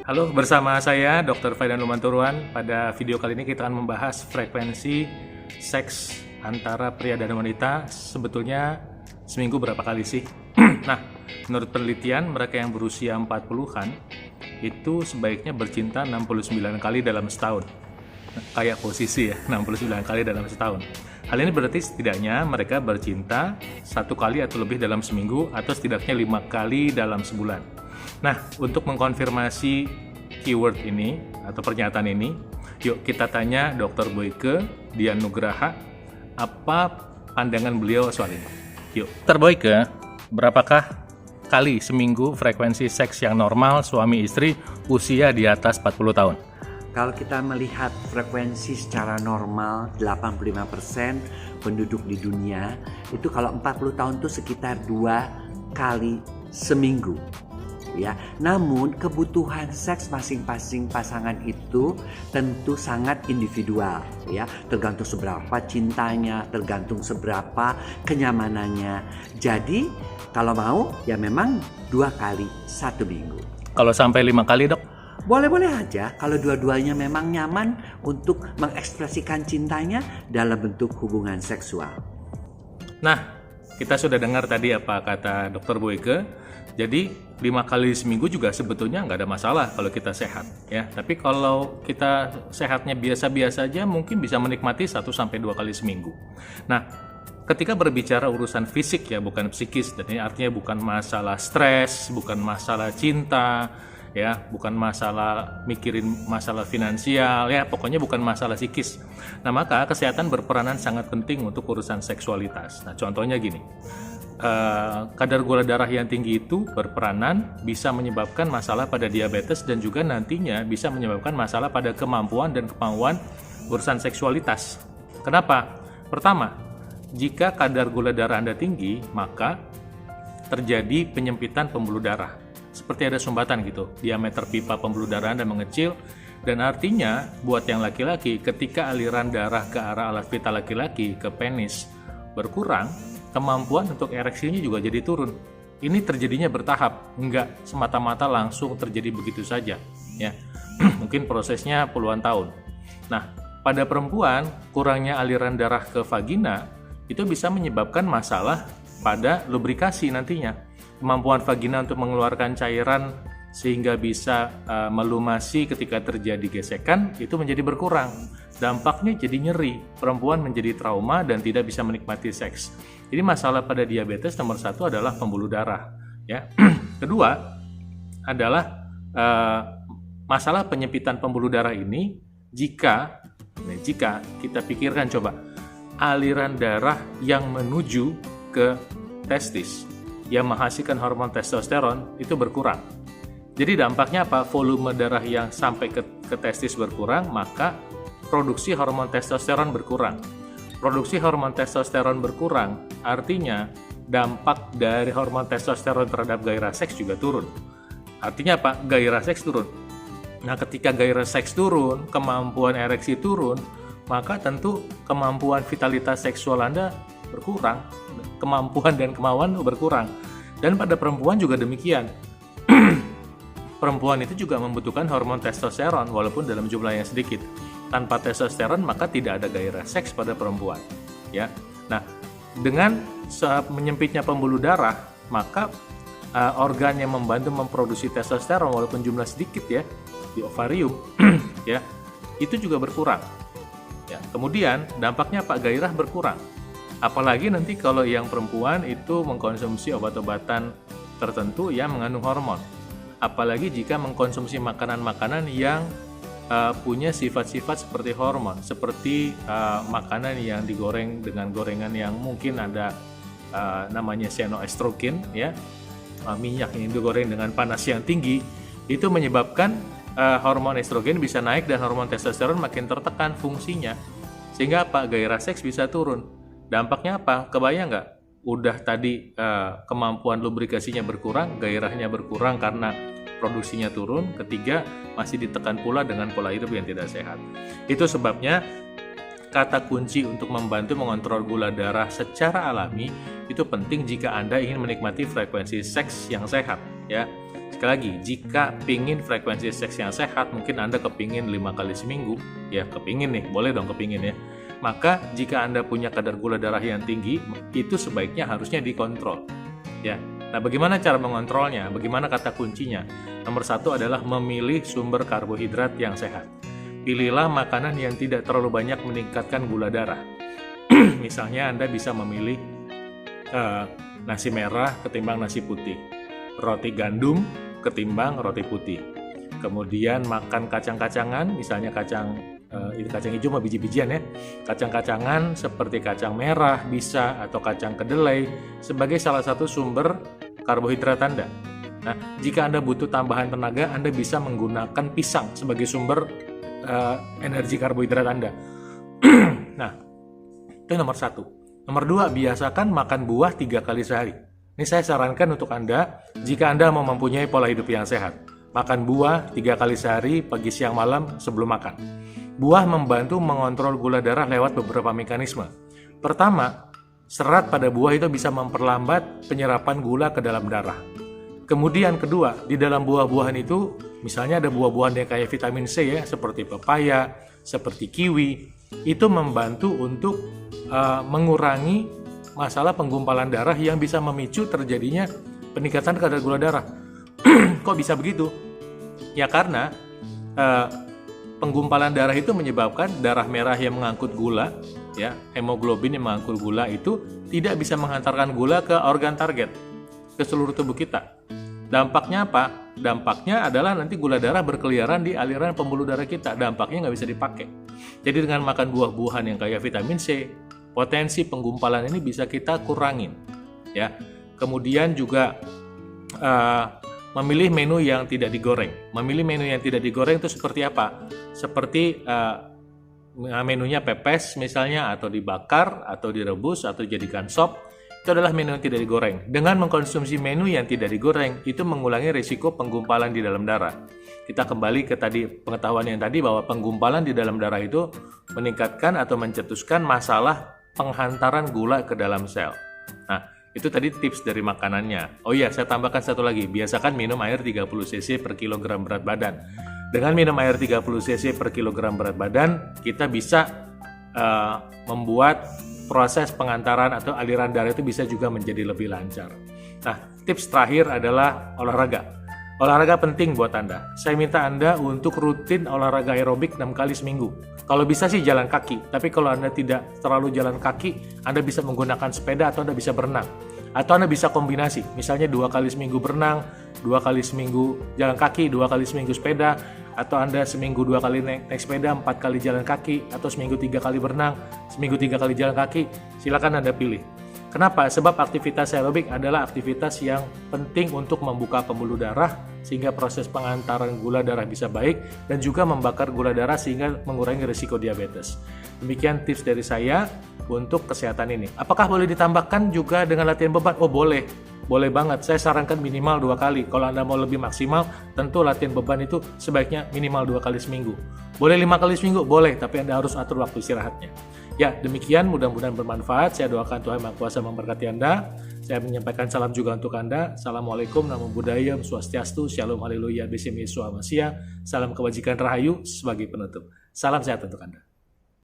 Halo, bersama saya Dr. Faidan Lumanturuan. Pada video kali ini kita akan membahas frekuensi seks antara pria dan wanita. Sebetulnya seminggu berapa kali sih? Nah, menurut penelitian mereka yang berusia 40-an itu sebaiknya bercinta 69 kali dalam setahun. Kayak posisi ya, 69 kali dalam setahun. Hal ini berarti setidaknya mereka bercinta 1 kali atau lebih dalam seminggu, atau setidaknya 5 kali dalam sebulan. Nah, untuk mengkonfirmasi keyword ini atau pernyataan ini, yuk kita tanya Dr. Boyke Dian Nugraha, apa pandangan beliau soal ini. Yuk, Dr. Boyke, berapakah kali seminggu frekuensi seks yang normal suami istri usia di atas 40 tahun? Kalau kita melihat frekuensi secara normal 85% penduduk di dunia, itu kalau 40 tahun itu sekitar 2 kali seminggu. Ya, namun kebutuhan seks masing-masing pasangan itu tentu sangat individual, ya, tergantung seberapa cintanya, tergantung seberapa kenyamanannya. Jadi kalau mau ya memang 2 kali 1 minggu. Kalau sampai 5 kali, Dok? Boleh-boleh aja kalau dua-duanya memang nyaman untuk mengekspresikan cintanya dalam bentuk hubungan seksual. Nah, kita sudah dengar tadi apa kata Dr. Boyke. Jadi 5 kali seminggu juga sebetulnya nggak ada masalah kalau kita sehat, ya. Tapi kalau kita sehatnya biasa-biasa aja, mungkin bisa menikmati 1-2 kali seminggu. Nah, ketika berbicara urusan fisik ya, bukan psikis, dan ini artinya bukan masalah stres, bukan masalah cinta, ya, bukan masalah mikirin masalah finansial, ya, pokoknya bukan masalah psikis. Nah, maka kesehatan berperanan sangat penting untuk urusan seksualitas. Nah, contohnya gini. Kadar gula darah yang tinggi itu berperanan bisa menyebabkan masalah pada diabetes dan juga nantinya bisa menyebabkan masalah pada kemampuan dan kemauan urusan seksualitas. Kenapa? Pertama, jika kadar gula darah Anda tinggi, maka terjadi penyempitan pembuluh darah. Seperti ada sumbatan gitu, diameter pipa pembuluh darah Anda mengecil, dan artinya buat yang laki-laki, ketika aliran darah ke arah alat vital laki-laki, ke penis, berkurang, kemampuan untuk ereksinya juga jadi turun. Ini terjadinya bertahap, enggak semata-mata langsung terjadi begitu saja, ya. Mungkin prosesnya puluhan tahun. Nah, pada perempuan, kurangnya aliran darah ke vagina itu bisa menyebabkan masalah pada lubrikasi nantinya. Kemampuan vagina untuk mengeluarkan cairan sehingga bisa melumasi ketika terjadi gesekan itu menjadi berkurang. Dampaknya jadi nyeri, perempuan menjadi trauma dan tidak bisa menikmati seks. Jadi masalah pada diabetes nomor 1 adalah pembuluh darah, ya. Kedua adalah masalah penyempitan pembuluh darah ini jika kita pikirkan coba aliran darah yang menuju ke testis yang menghasilkan hormon testosteron itu berkurang. Jadi dampaknya apa? Volume darah yang sampai ke testis berkurang, maka produksi hormon testosteron berkurang. Produksi hormon testosteron berkurang, artinya dampak dari hormon testosteron terhadap gairah seks juga turun. Artinya apa? Gairah seks turun. Nah, ketika gairah seks turun, kemampuan ereksi turun, maka tentu kemampuan vitalitas seksual Anda berkurang. Kemampuan dan kemauan berkurang. Dan pada perempuan juga demikian. Perempuan itu juga membutuhkan hormon testosteron walaupun dalam jumlah yang sedikit. Tanpa testosteron maka tidak ada gairah seks pada perempuan, ya. Nah, dengan menyempitnya pembuluh darah, maka organ yang membantu memproduksi testosteron walaupun jumlah sedikit ya di ovarium ya, itu juga berkurang. Ya, kemudian dampaknya apa? Gairah berkurang. Apalagi nanti kalau yang perempuan itu mengkonsumsi obat-obatan tertentu yang mengandung hormon. Apalagi jika mengkonsumsi makanan-makanan yang punya sifat-sifat seperti hormon, seperti makanan yang digoreng dengan gorengan yang mungkin ada namanya cyanoestrogen, ya, minyak yang digoreng dengan panas yang tinggi, itu menyebabkan hormon estrogen bisa naik dan hormon testosteron makin tertekan fungsinya, sehingga apa? Gairah seks bisa turun. Dampaknya apa? Kebayang nggak? Udah tadi kemampuan lubrikasinya berkurang, gairahnya berkurang karena produksinya turun. Ketiga, masih ditekan pula dengan pola hidup yang tidak sehat. Itu sebabnya kata kunci untuk membantu mengontrol gula darah secara alami itu penting jika Anda ingin menikmati frekuensi seks yang sehat, ya. sekali lagi, jika pingin frekuensi seks yang sehat, mungkin Anda kepingin 5 kali seminggu, ya kepingin nih, boleh dong kepingin ya. Maka jika Anda punya kadar gula darah yang tinggi, itu sebaiknya harusnya dikontrol. Ya. Nah, bagaimana cara mengontrolnya? Bagaimana kata kuncinya? Nomor 1 adalah memilih sumber karbohidrat yang sehat. Pilihlah makanan yang tidak terlalu banyak meningkatkan gula darah. Misalnya Anda bisa memilih nasi merah ketimbang nasi putih, roti gandum ketimbang roti putih. Kemudian makan kacang-kacangan, misalnya kacang hijau sama biji-bijian ya. Kacang-kacangan seperti kacang merah bisa, atau kacang kedelai sebagai salah satu sumber karbohidrat Anda. Nah, jika Anda butuh tambahan tenaga, Anda bisa menggunakan pisang sebagai sumber energi karbohidrat Anda. Nah, itu nomor 1. Nomor 2, biasakan makan buah 3 kali sehari. Ini saya sarankan untuk Anda, jika Anda mau mempunyai pola hidup yang sehat. Makan buah 3 kali sehari, pagi, siang, malam sebelum makan. Buah membantu mengontrol gula darah lewat beberapa mekanisme. Pertama, serat pada buah itu bisa memperlambat penyerapan gula ke dalam darah. Kemudian kedua, di dalam buah-buahan itu, misalnya ada buah-buahan yang kayak vitamin C ya, seperti pepaya, seperti kiwi, itu membantu untuk mengurangi masalah penggumpalan darah yang bisa memicu terjadinya peningkatan kadar gula darah. Kok bisa begitu? Ya karena penggumpalan darah itu menyebabkan darah merah yang mengangkut gula, ya, hemoglobin yang mengangkut gula itu tidak bisa menghantarkan gula ke organ target, ke seluruh tubuh kita. Dampaknya apa? Dampaknya adalah nanti gula darah berkeliaran di aliran pembuluh darah kita. Dampaknya nggak bisa dipakai. Jadi dengan makan buah-buahan yang kayak vitamin C, potensi penggumpalan ini bisa kita kurangin. Ya. Kemudian juga memilih menu yang tidak digoreng. Memilih menu yang tidak digoreng itu seperti apa? Seperti menunya pepes misalnya, atau dibakar, atau direbus, atau jadikan sop. Itu adalah menu yang tidak digoreng. Dengan mengkonsumsi menu yang tidak digoreng, itu mengurangi risiko penggumpalan di dalam darah. Kita kembali ke tadi pengetahuan yang tadi bahwa penggumpalan di dalam darah itu meningkatkan atau mencetuskan masalah penghantaran gula ke dalam sel. Nah, itu tadi tips dari makanannya. Oh iya, saya tambahkan satu lagi. Biasakan minum air 30 cc per kilogram berat badan. Dengan minum air 30 cc per kilogram berat badan, kita bisa membuat proses pengantaran atau aliran darah itu bisa juga menjadi lebih lancar. Nah, tips terakhir adalah olahraga. Olahraga penting buat Anda. Saya minta Anda untuk rutin olahraga aerobik 6 kali seminggu. Kalau bisa sih jalan kaki, tapi kalau Anda tidak terlalu jalan kaki, Anda bisa menggunakan sepeda atau Anda bisa berenang. Atau Anda bisa kombinasi, misalnya 2 kali seminggu berenang, 2 kali seminggu jalan kaki, 2 kali seminggu sepeda, atau Anda seminggu 2 kali naik sepeda, 4 kali jalan kaki, atau seminggu 3 kali berenang, seminggu 3 kali jalan kaki, silakan Anda pilih. Kenapa? Sebab aktivitas aerobik adalah aktivitas yang penting untuk membuka pembuluh darah sehingga proses pengantaran gula darah bisa baik dan juga membakar gula darah sehingga mengurangi risiko diabetes. Demikian tips dari saya untuk kesehatan ini. Apakah boleh ditambahkan juga dengan latihan beban? Oh boleh. Boleh banget, saya sarankan minimal 2 kali. Kalau Anda mau lebih maksimal, tentu latihan beban itu sebaiknya minimal 2 kali seminggu. Boleh 5 kali seminggu? Boleh, tapi Anda harus atur waktu istirahatnya. Ya, demikian mudah-mudahan bermanfaat. Saya doakan Tuhan Maha Kuasa memberkati Anda. Saya menyampaikan salam juga untuk Anda. Assalamualaikum, Namo Buddhaya, Swastiastu, Shalom, Haleluya, Besim Yesua Masya. Salam kebajikan rahayu sebagai penutup. Salam sehat untuk Anda.